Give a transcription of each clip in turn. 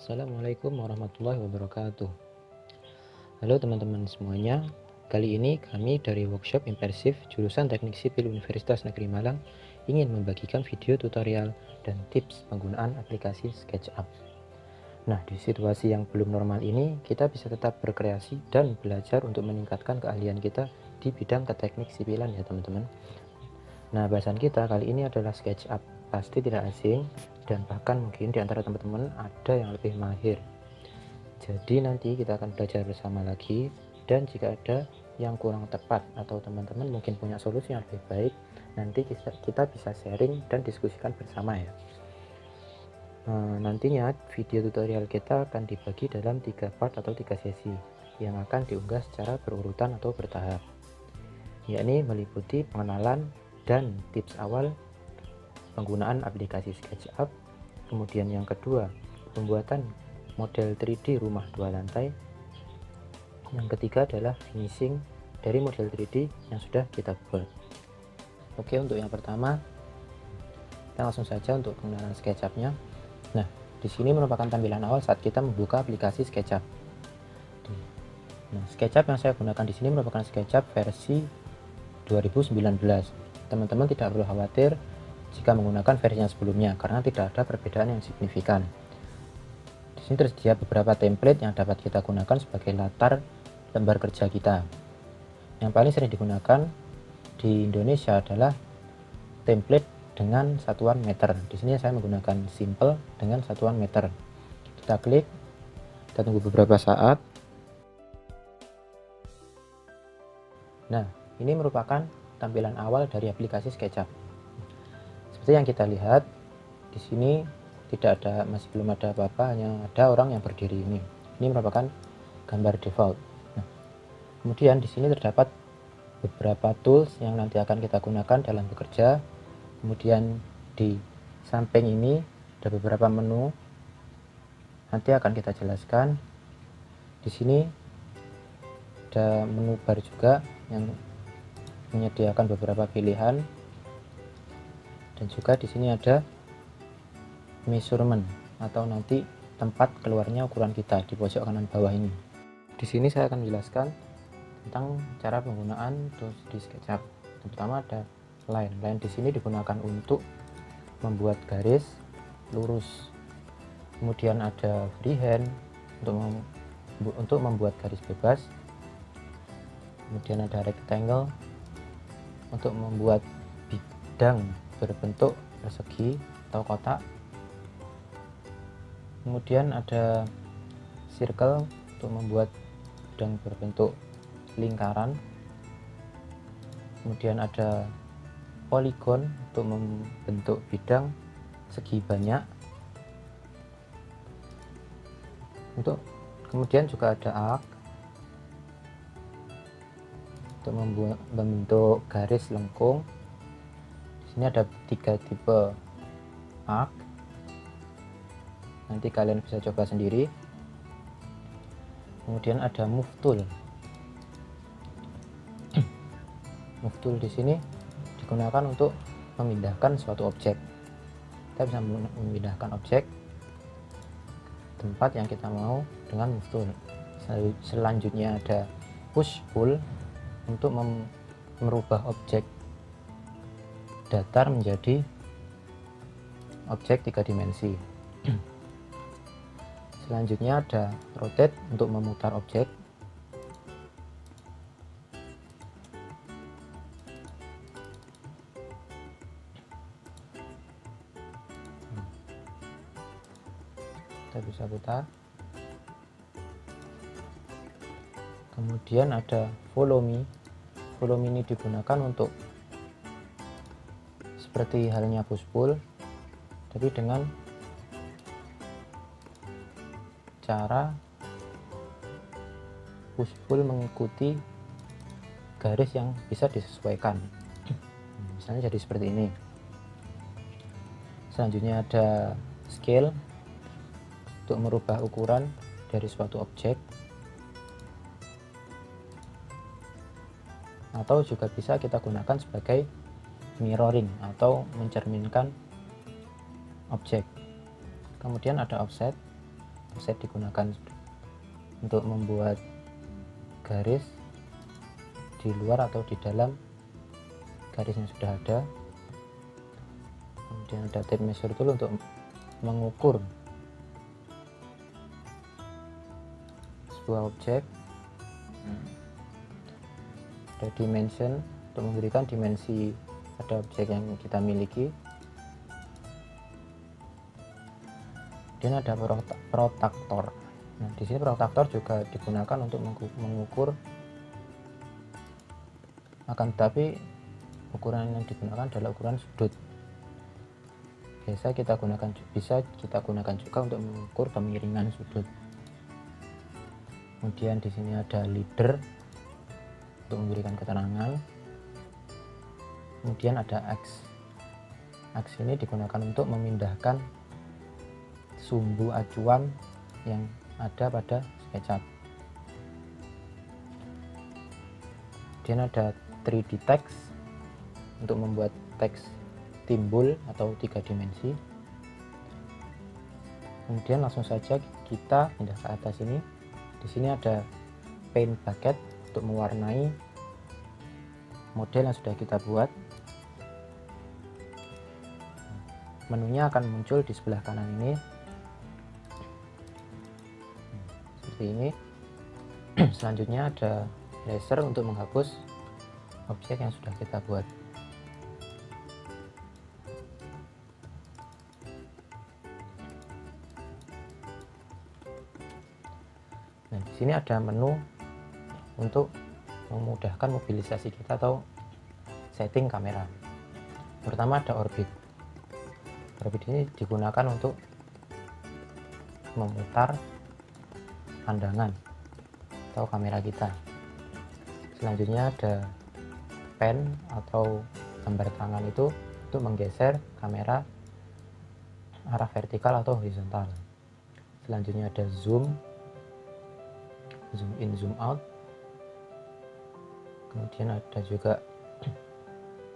Assalamualaikum warahmatullahi wabarakatuh. Halo teman-teman semuanya. Kali ini kami dari workshop Immersif jurusan Teknik Sipil Universitas Negeri Malang ingin membagikan video tutorial dan tips penggunaan aplikasi SketchUp. Nah, di situasi yang belum normal ini, kita bisa tetap berkreasi dan belajar untuk meningkatkan keahlian kita di bidang teknik sipilan ya teman-teman. Nah, bahasan kita kali ini adalah SketchUp. Pasti tidak asing dan bahkan mungkin di antara teman-teman ada yang lebih mahir. Jadi nanti kita akan belajar bersama lagi, dan jika ada yang kurang tepat atau teman-teman mungkin punya solusi yang lebih baik, nanti kita bisa sharing dan diskusikan bersama ya. Nantinya video tutorial kita akan dibagi dalam 3 part atau 3 sesi yang akan diunggah secara berurutan atau bertahap, yakni meliputi pengenalan dan tips awal penggunaan aplikasi SketchUp. Kemudian yang kedua, pembuatan model 3D rumah 2 lantai. Yang ketiga adalah finishing dari model 3D yang sudah kita buat. Oke, untuk yang pertama kita langsung saja untuk pengenalan SketchUp-nya. Nah, di sini merupakan tampilan awal saat kita membuka aplikasi SketchUp. Nah, SketchUp yang saya gunakan di sini merupakan SketchUp versi 2019. Teman-teman tidak perlu khawatir jika menggunakan versi yang sebelumnya karena tidak ada perbedaan yang signifikan. Di sini tersedia beberapa template yang dapat kita gunakan sebagai latar lembar kerja kita. Yang paling sering digunakan di Indonesia adalah template dengan satuan meter. Di sini saya menggunakan simple dengan satuan meter. Kita klik, kita tunggu beberapa saat. Nah, ini merupakan tampilan awal dari aplikasi SketchUp. Seperti yang kita lihat di sini masih belum ada apa-apa, hanya ada orang yang berdiri ini. Ini merupakan gambar default. Nah, kemudian di sini terdapat beberapa tools yang nanti akan kita gunakan dalam bekerja. Kemudian di samping ini ada beberapa menu. Nanti akan kita jelaskan. Di sini ada menu bar juga yang menyediakan beberapa pilihan. Dan juga di sini ada measurement atau nanti tempat keluarnya ukuran kita di pojok kanan bawah ini. Di sini saya akan menjelaskan tentang cara penggunaan tools di SketchUp. Yang pertama ada line. Line di sini digunakan untuk membuat garis lurus. Kemudian ada freehand untuk membuat garis bebas. Kemudian ada rectangle untuk membuat bidang berbentuk persegi atau kotak. Kemudian ada circle untuk membuat bidang berbentuk lingkaran. Kemudian ada polygon untuk membentuk bidang segi banyak. Kemudian juga ada arc untuk membentuk garis lengkung. Di sini ada 3 tipe arc. Nanti kalian bisa coba sendiri. Kemudian ada move tool. Move tool di sini digunakan untuk memindahkan suatu objek. Kita bisa memindahkan objek tempat yang kita mau dengan move tool. Selanjutnya ada push pull untuk merubah objek datar menjadi objek 3 dimensi. Selanjutnya ada rotate untuk memutar objek. Kita bisa putar. Kemudian ada follow me. Follow me ini digunakan untuk seperti halnya push pull, tapi dengan cara push pull mengikuti garis yang bisa disesuaikan. Misalnya jadi seperti ini. Selanjutnya ada scale untuk merubah ukuran dari suatu objek, atau juga bisa kita gunakan sebagai mirroring atau mencerminkan objek. Kemudian ada offset offset digunakan untuk membuat garis di luar atau di dalam garis yang sudah ada. Kemudian ada tape measure tool untuk mengukur sebuah objek. Ada dimension untuk memberikan dimensi pada objek yang kita miliki. Dan ada protractor. Nah, di sini protractor juga digunakan untuk mengukur, akan tetapi ukuran yang digunakan adalah ukuran sudut. Bisa kita gunakan juga untuk mengukur kemiringan sudut. Kemudian di sini ada leader untuk memberikan keterangan. Kemudian ada X. X ini digunakan untuk memindahkan sumbu acuan yang ada pada SketchUp. Kemudian ada 3D text untuk membuat teks timbul atau 3 dimensi. Kemudian langsung saja kita pindah ke atas ini. Di sini ada paint bucket untuk mewarnai model yang sudah kita buat. Menunya akan muncul di sebelah kanan ini seperti ini. Selanjutnya ada laser untuk menghapus objek yang sudah kita buat. Nah, di sini ada menu untuk memudahkan mobilisasi kita atau setting kamera. Pertama ada orbit. Orbit ini digunakan untuk memutar pandangan atau kamera kita. Selanjutnya ada pen atau gambar tangan, itu untuk menggeser kamera arah vertikal atau horizontal. Selanjutnya ada zoom in, zoom out. Kemudian ada juga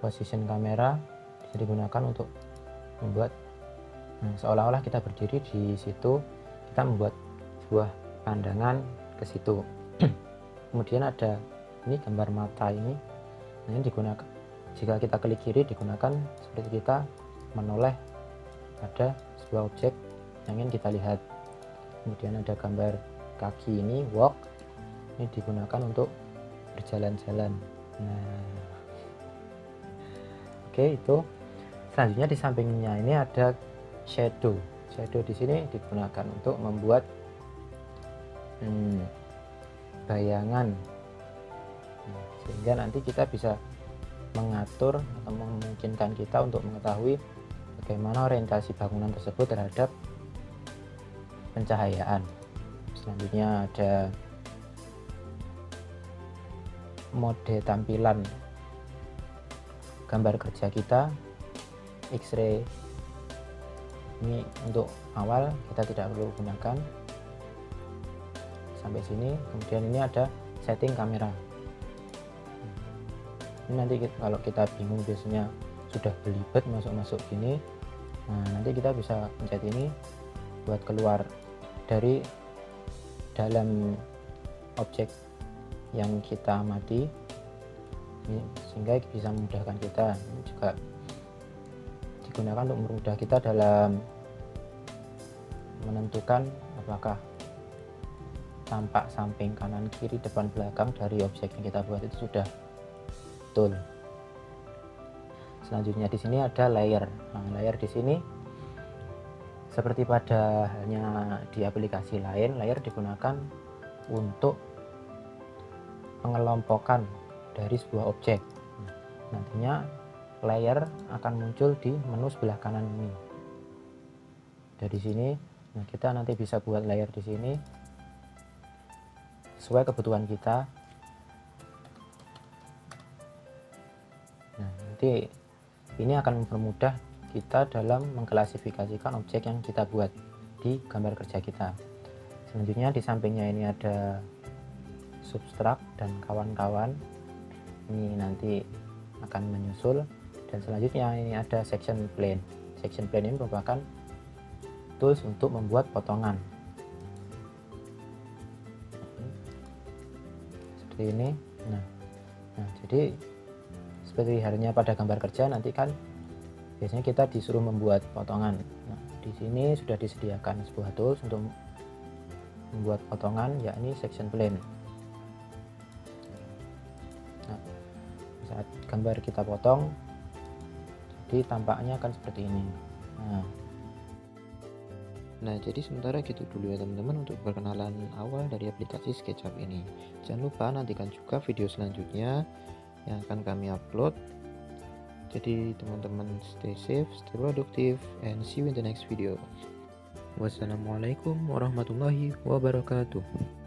position kamera, bisa digunakan untuk membuat seolah-olah kita berdiri di situ, kita membuat sebuah pandangan ke situ. Kemudian ada ini gambar mata ini digunakan jika kita klik kiri, digunakan seperti kita menoleh pada sebuah objek yang ingin kita lihat. Kemudian ada gambar kaki ini, walk, ini digunakan untuk berjalan-jalan. Nah, oke, itu. Selanjutnya di sampingnya ini ada shadow. Shadow di sini digunakan untuk membuat bayangan, sehingga nanti kita bisa mengatur atau memungkinkan kita untuk mengetahui bagaimana orientasi bangunan tersebut terhadap pencahayaan. Selanjutnya ada mode tampilan gambar kerja kita, X-ray. Ini untuk awal kita tidak perlu gunakan sampai sini. Kemudian ini ada setting kamera. Ini nanti kalau kita bingung, biasanya sudah belibet masuk gini, nah nanti kita bisa pencet ini buat keluar dari dalam objek yang kita amati, ini sehingga bisa memudahkan kita. Ini juga digunakan untuk mempermudah kita dalam menentukan apakah tampak samping, kanan, kiri, depan, belakang dari objek yang kita buat itu sudah betul. Selanjutnya di sini ada layer. Nah, layer di sini seperti pada halnya di aplikasi lain, layer digunakan untuk pengelompokan dari sebuah objek. Nantinya layer akan muncul di menu sebelah kanan ini. Dari sini, nah kita nanti bisa buat layer di sini sesuai kebutuhan kita. Nah, nanti ini akan mempermudah kita dalam mengklasifikasikan objek yang kita buat di gambar kerja kita. Selanjutnya di sampingnya ini ada substrak dan kawan-kawan, ini nanti akan menyusul. Dan selanjutnya ini ada section plane. Section plane ini merupakan tools untuk membuat potongan. seperti ini. Nah, jadi seperti halnya pada gambar kerja, nanti kan biasanya kita disuruh membuat potongan. Nah, di sini sudah disediakan sebuah tools untuk membuat potongan, yakni section plane. Nah, saat gambar kita potong, jadi tampaknya akan seperti ini. Nah, jadi sementara gitu dulu ya teman-teman untuk perkenalan awal dari aplikasi SketchUp ini. Jangan lupa nantikan juga video selanjutnya yang akan kami upload. Jadi teman-teman stay safe, stay productive, and see you in the next video. Wassalamualaikum warahmatullahi wabarakatuh.